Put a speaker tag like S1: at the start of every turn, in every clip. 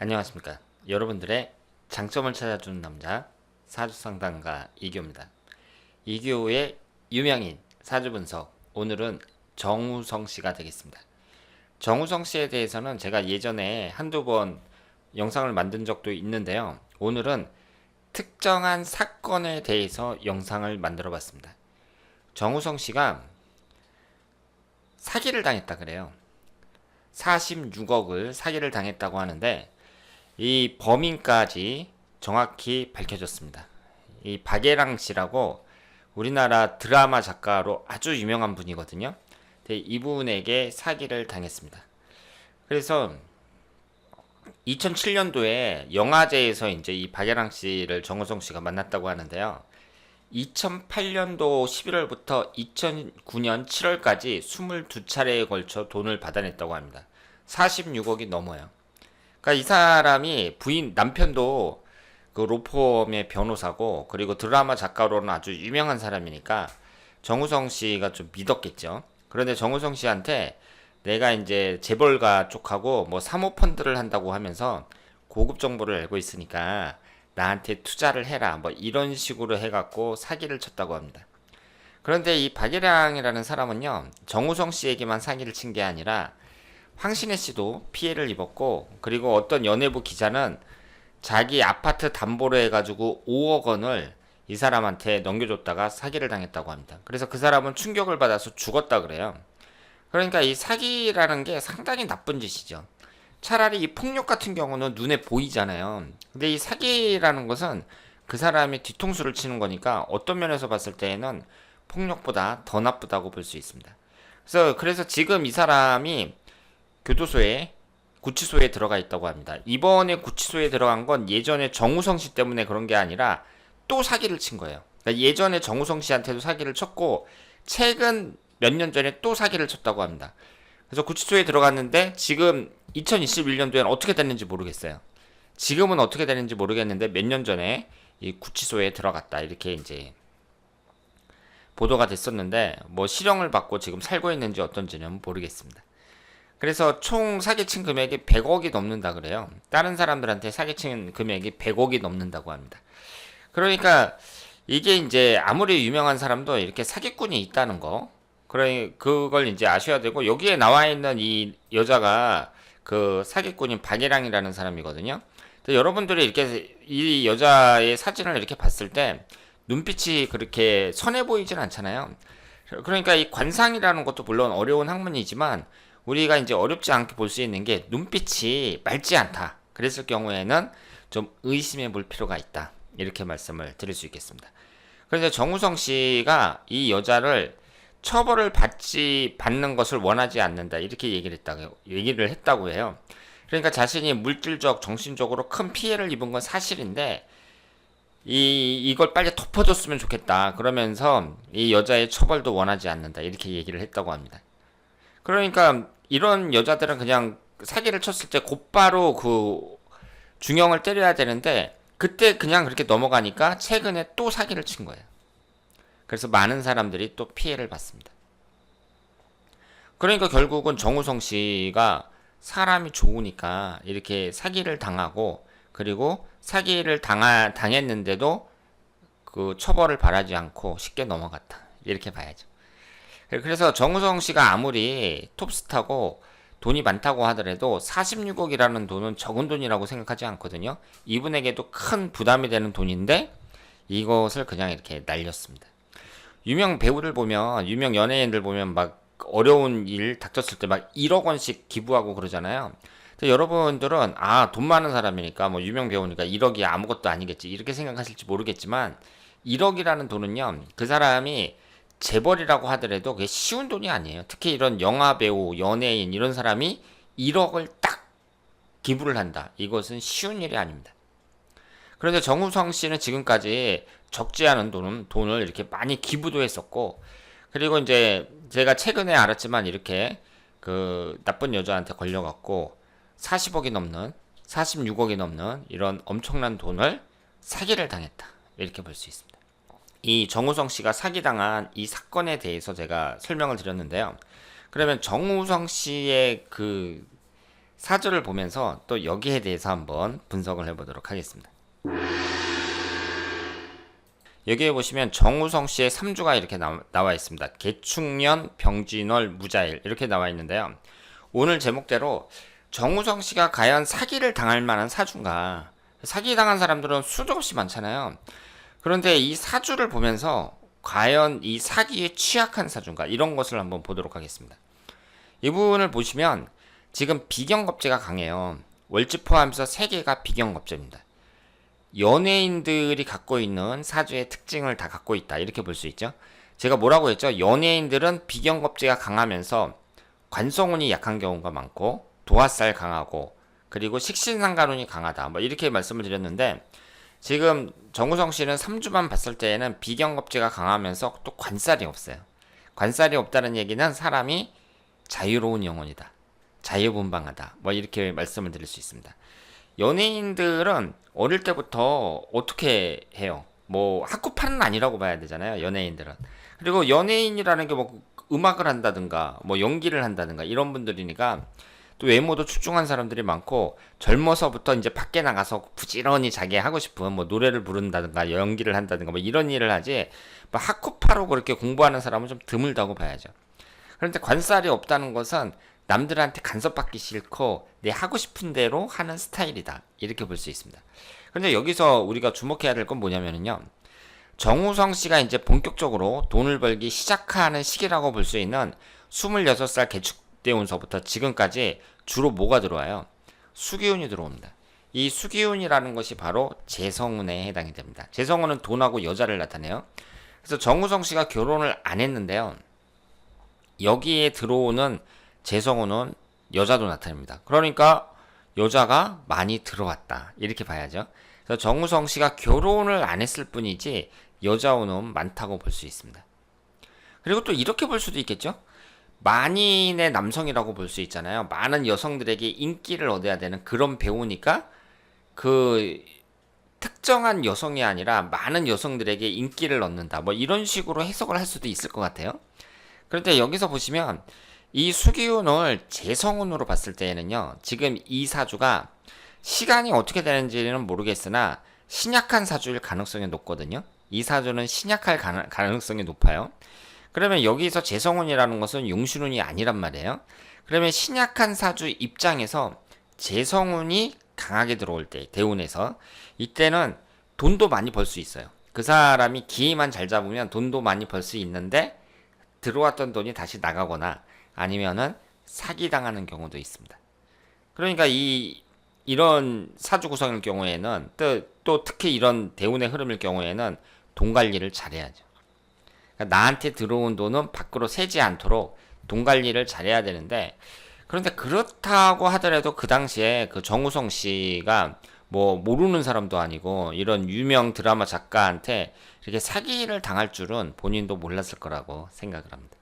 S1: 안녕하십니까. 여러분들의 장점을 찾아주는 남자 사주상담가 이교입니다. 이교의 유명인 사주분석, 오늘은 정우성 씨가 되겠습니다. 정우성 씨에 대해서는 제가 예전에 한두 번 영상을 만든 적도 있는데요. 오늘은 특정한 사건에 대해서 영상을 만들어 봤습니다. 정우성 씨가 사기를 당했다 그래요. 46억을 사기를 당했다고 하는데 이 범인까지 정확히 밝혀졌습니다. 이 박예랑 씨라고 우리나라 드라마 작가로 아주 유명한 분이거든요. 근데 이분에게 사기를 당했습니다. 그래서 2007년도에 영화제에서 이제 이 박예랑 씨를 정우성 씨가 만났다고 하는데요. 2008년도 11월부터 2009년 7월까지 22차례에 걸쳐 돈을 받아냈다고 합니다. 46억이 넘어요. 그러니까 이 사람이 부인 남편도 그 로펌의 변호사고, 그리고 드라마 작가로는 아주 유명한 사람이니까 정우성 씨가 좀 믿었겠죠. 그런데 정우성 씨한테 내가 이제 재벌가 쪽하고 뭐 사모펀드를 한다고 하면서 고급 정보를 알고 있으니까 나한테 투자를 해라, 뭐 이런 식으로 해갖고 사기를 쳤다고 합니다. 그런데 이 박예량이라는 사람은요, 정우성 씨에게만 사기를 친 게 아니라 황신혜 씨도 피해를 입었고, 그리고 어떤 연예부 기자는 자기 아파트 담보로 해가지고 5억 원을 이 사람한테 넘겨줬다가 사기를 당했다고 합니다. 그래서 그 사람은 충격을 받아서 죽었다 그래요. 그러니까 이 사기라는 게 상당히 나쁜 짓이죠. 차라리 이 폭력 같은 경우는 눈에 보이잖아요. 근데 이 사기라는 것은 그 사람이 뒤통수를 치는 거니까 어떤 면에서 봤을 때에는 폭력보다 더 나쁘다고 볼 수 있습니다. 그래서 지금 이 사람이 교도소에, 구치소에 들어가 있다고 합니다. 이번에 구치소에 들어간 건 예전에 정우성 씨 때문에 그런 게 아니라 또 사기를 친 거예요. 그러니까 예전에 정우성 씨한테도 사기를 쳤고 최근 몇 년 전에 또 사기를 쳤다고 합니다. 그래서 구치소에 들어갔는데 지금 2021년도에는 어떻게 됐는지 모르겠어요. 지금은 어떻게 되는지 모르겠는데 몇 년 전에 이 구치소에 들어갔다, 이렇게 이제 보도가 됐었는데 뭐 실형을 받고 지금 살고 있는지 어떤지는 모르겠습니다. 그래서 총 사기친 금액이 100억이 넘는다 그래요. 다른 사람들한테 사기친 금액이 100억이 넘는다고 합니다. 그러니까 이게 이제 아무리 유명한 사람도 이렇게 사기꾼이 있다는 거, 그걸 이제 아셔야 되고, 여기에 나와 있는 이 여자가 그 사기꾼인 박예랑이라는 사람이거든요. 근데 여러분들이 이렇게 이 여자의 사진을 이렇게 봤을 때 눈빛이 그렇게 선해 보이진 않잖아요. 그러니까 이 관상이라는 것도 물론 어려운 학문이지만 우리가 이제 어렵지 않게 볼 수 있는 게 눈빛이 맑지 않다, 그랬을 경우에는 좀 의심해 볼 필요가 있다, 이렇게 말씀을 드릴 수 있겠습니다. 그런데 정우성 씨가 이 여자를 처벌을 받는 것을 원하지 않는다, 이렇게 얘기를 했다고 해요. 그러니까 자신이 물질적, 정신적으로 큰 피해를 입은 건 사실인데 이걸 빨리 덮어줬으면 좋겠다, 그러면서 이 여자의 처벌도 원하지 않는다, 이렇게 얘기를 했다고 합니다. 그러니까 이런 여자들은 그냥 사기를 쳤을 때 곧바로 그 중형을 때려야 되는데 그때 그냥 그렇게 넘어가니까 최근에 또 사기를 친 거예요. 그래서 많은 사람들이 또 피해를 받습니다. 그러니까 결국은 정우성 씨가 사람이 좋으니까 이렇게 사기를 당하고, 그리고 사기를 당했는데도 그 처벌을 바라지 않고 쉽게 넘어갔다, 이렇게 봐야죠. 그래서 정우성 씨가 아무리 톱스타고 돈이 많다고 하더라도 46억이라는 돈은 적은 돈이라고 생각하지 않거든요. 이분에게도 큰 부담이 되는 돈인데 이것을 그냥 이렇게 날렸습니다. 유명 배우들 보면, 유명 연예인들 보면 막 어려운 일 닥쳤을 때 막 1억 원씩 기부하고 그러잖아요. 근데 여러분들은 돈 많은 사람이니까, 뭐 유명 배우니까 1억이 아무것도 아니겠지, 이렇게 생각하실지 모르겠지만 1억이라는 돈은요, 그 사람이 재벌이라고 하더라도 그게 쉬운 돈이 아니에요. 특히 이런 영화배우, 연예인 이런 사람이 1억을 딱 기부를 한다, 이것은 쉬운 일이 아닙니다. 그런데 정우성 씨는 지금까지 적지 않은 돈을 이렇게 많이 기부도 했었고, 그리고 이제 제가 최근에 알았지만 이렇게 그 나쁜 여자한테 걸려갖고 40억이 넘는, 46억이 넘는 이런 엄청난 돈을 사기를 당했다, 이렇게 볼 수 있습니다. 이 정우성 씨가 사기당한 이 사건에 대해서 제가 설명을 드렸는데요. 그러면 정우성 씨의 그 사주를 보면서 또 여기에 대해서 한번 분석을 해보도록 하겠습니다. 여기에 보시면 정우성 씨의 3주가 이렇게 나와 있습니다. 개축년, 병진월, 무자일 이렇게 나와 있는데요. 오늘 제목대로 정우성 씨가 과연 사기를 당할 만한 사주인가? 사기 당한 사람들은 수도 없이 많잖아요. 그런데 이 사주를 보면서 과연 이 사기에 취약한 사주인가? 이런 것을 한번 보도록 하겠습니다. 이 부분을 보시면 지금 비경겁제가 강해요. 월지 포함해서 3개가 비경겁제입니다. 연예인들이 갖고 있는 사주의 특징을 다 갖고 있다. 이렇게 볼 수 있죠. 제가 뭐라고 했죠? 연예인들은 비경겁제가 강하면서 관성운이 약한 경우가 많고 도화살 강하고 그리고 식신상간운이 강하다. 뭐 이렇게 말씀을 드렸는데 지금 정우성 씨는 3주만 봤을 때에는 비경겁제가 강하면서 또 관살이 없어요. 관살이 없다는 얘기는 사람이 자유로운 영혼이다. 자유분방하다. 뭐 이렇게 말씀을 드릴 수 있습니다. 연예인들은 어릴 때부터 어떻게 해요? 뭐 학구파는 아니라고 봐야 되잖아요. 연예인들은. 그리고 연예인이라는 게 뭐 음악을 한다든가 뭐 연기를 한다든가 이런 분들이니까 또 외모도 출중한 사람들이 많고 젊어서부터 이제 밖에 나가서 부지런히 자기 하고 싶은 뭐 노래를 부른다든가 연기를 한다든가 뭐 이런 일을 하지 뭐 학구파로 그렇게 공부하는 사람은 좀 드물다고 봐야죠. 그런데 관살이 없다는 것은 남들한테 간섭받기 싫고 내 하고 싶은 대로 하는 스타일이다. 이렇게 볼 수 있습니다. 그런데 여기서 우리가 주목해야 될 건 뭐냐면요. 정우성 씨가 이제 본격적으로 돈을 벌기 시작하는 시기라고 볼 수 있는 26살 개축대운서부터 지금까지 주로 뭐가 들어와요? 수기운이 들어옵니다. 이 수기운이라는 것이 바로 재성운에 해당이 됩니다. 재성운은 돈하고 여자를 나타내요. 그래서 정우성 씨가 결혼을 안 했는데요. 여기에 들어오는 재성운은 여자도 나타냅니다. 그러니까 여자가 많이 들어왔다. 이렇게 봐야죠. 그래서 정우성 씨가 결혼을 안 했을 뿐이지 여자운은 많다고 볼 수 있습니다. 그리고 또 이렇게 볼 수도 있겠죠. 만인의 남성이라고 볼 수 있잖아요. 많은 여성들에게 인기를 얻어야 되는 그런 배우니까 그 특정한 여성이 아니라 많은 여성들에게 인기를 얻는다. 뭐 이런 식으로 해석을 할 수도 있을 것 같아요. 그런데 여기서 보시면 이 수기운을 재성운으로 봤을 때에는요. 지금 이 사주가 시간이 어떻게 되는지는 모르겠으나 신약한 사주일 가능성이 높거든요. 이 사주는 신약할 가능성이 높아요. 그러면 여기서 재성운이라는 것은 용신운이 아니란 말이에요. 그러면 신약한 사주 입장에서 재성운이 강하게 들어올 때 대운에서 이때는 돈도 많이 벌 수 있어요. 그 사람이 기회만 잘 잡으면 돈도 많이 벌 수 있는데 들어왔던 돈이 다시 나가거나 아니면은 사기당하는 경우도 있습니다. 그러니까 이런 사주 구성일 경우에는 또 특히 이런 대운의 흐름일 경우에는 돈 관리를 잘해야죠. 그러니까 나한테 들어온 돈은 밖으로 새지 않도록 돈 관리를 잘해야 되는데 그런데 그렇다고 하더라도 그 당시에 그 정우성 씨가 뭐 모르는 사람도 아니고 이런 유명 드라마 작가한테 이렇게 사기를 당할 줄은 본인도 몰랐을 거라고 생각을 합니다.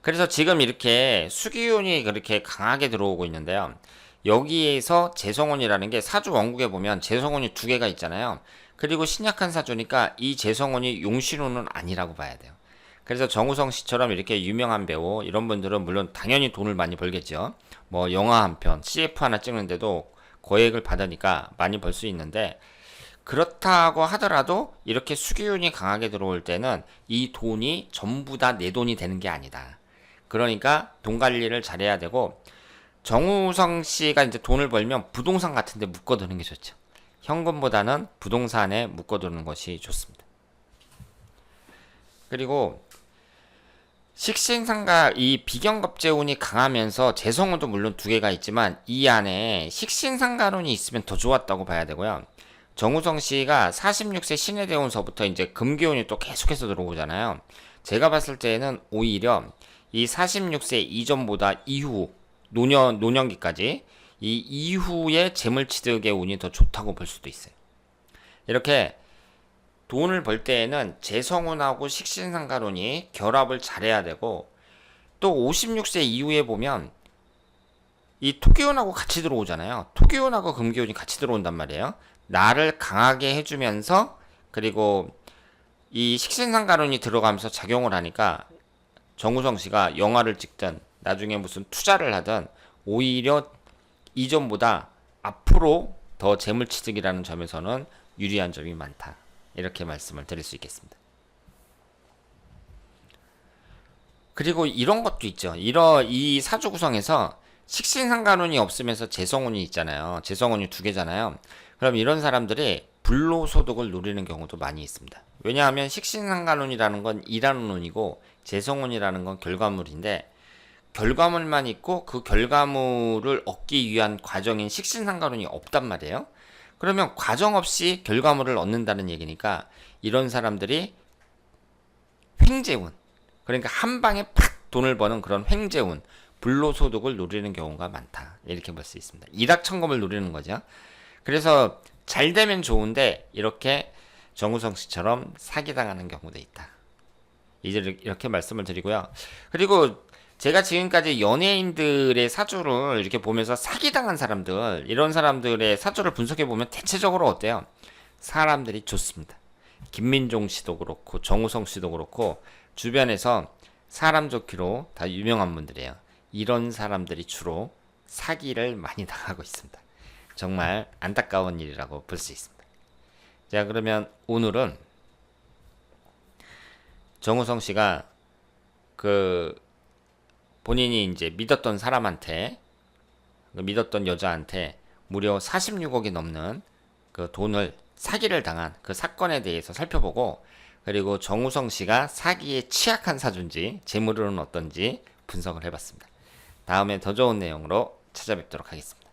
S1: 그래서 지금 이렇게 수기운이 그렇게 강하게 들어오고 있는데요. 여기에서 재성운이라는 게 사주 원국에 보면 재성운이 2개가 있잖아요. 그리고 신약한 사주니까 이 재성운이 용신운은 아니라고 봐야 돼요. 그래서 정우성 씨처럼 이렇게 유명한 배우 이런 분들은 물론 당연히 돈을 많이 벌겠죠. 뭐 영화 한 편, CF 하나 찍는데도 고액을 받으니까 많이 벌 수 있는데 그렇다고 하더라도 이렇게 수기운이 강하게 들어올 때는 이 돈이 전부 다 내 돈이 되는 게 아니다. 그러니까 돈 관리를 잘해야 되고 정우성 씨가 이제 돈을 벌면 부동산 같은 데 묶어두는 게 좋죠. 현금보다는 부동산에 묶어두는 것이 좋습니다. 그리고 식신상가 이 비경겁재운이 강하면서 재성운도 물론 2개가 있지만 이 안에 식신상가운이 있으면 더 좋았다고 봐야 되고요. 정우성 씨가 46세 신해대운서부터 이제 금기운이 또 계속해서 들어오잖아요. 제가 봤을 때는 오히려 이 46세 이전보다 이후 노년기까지 이 이후에 재물취득의 운이 더 좋다고 볼 수도 있어요. 이렇게 돈을 벌 때에는 재성운하고 식신상가운이 결합을 잘해야 되고 또 56세 이후에 보면 이 토기운하고 같이 들어오잖아요. 토기운하고 금기운이 같이 들어온단 말이에요. 나를 강하게 해주면서 그리고 이 식신상가운이 들어가면서 작용을 하니까 정우성 씨가 영화를 찍든 나중에 무슨 투자를 하든 오히려 이전보다 앞으로 더 재물취득이라는 점에서는 유리한 점이 많다. 이렇게 말씀을 드릴 수 있겠습니다. 그리고 이런 것도 있죠. 이 사주 구성에서 식신상관운이 없으면서 재성운이 있잖아요. 재성운이 두 개잖아요. 그럼 이런 사람들이 불로소득을 노리는 경우도 많이 있습니다. 왜냐하면 식신상관운이라는 건 일하는 운이고 재성운이라는 건 결과물인데 결과물만 있고 그 결과물을 얻기 위한 과정인 식신상관운이 없단 말이에요. 그러면 과정 없이 결과물을 얻는다는 얘기니까 이런 사람들이 횡재운, 그러니까 한 방에 팍 돈을 버는 그런 횡재운, 불로소득을 노리는 경우가 많다. 이렇게 볼 수 있습니다. 일확천금을 노리는 거죠. 그래서 잘 되면 좋은데 이렇게 정우성 씨처럼 사기당하는 경우도 있다. 이제 이렇게 말씀을 드리고요. 그리고 제가 지금까지 연예인들의 사주를 이렇게 보면서 사기당한 사람들, 이런 사람들의 사주를 분석해 보면 대체적으로 어때요? 사람들이 좋습니다. 김민종 씨도 그렇고 정우성 씨도 그렇고 주변에서 사람 좋기로 다 유명한 분들이에요. 이런 사람들이 주로 사기를 많이 당하고 있습니다. 정말 안타까운 일이라고 볼 수 있습니다. 자, 그러면 오늘은 정우성 씨가 본인이 이제 믿었던 사람한테, 믿었던 여자한테 무려 46억이 넘는 그 돈을 사기를 당한 그 사건에 대해서 살펴보고, 그리고 정우성 씨가 사기에 취약한 사주인지 재물은 어떤지 분석을 해봤습니다. 다음에 더 좋은 내용으로 찾아뵙도록 하겠습니다.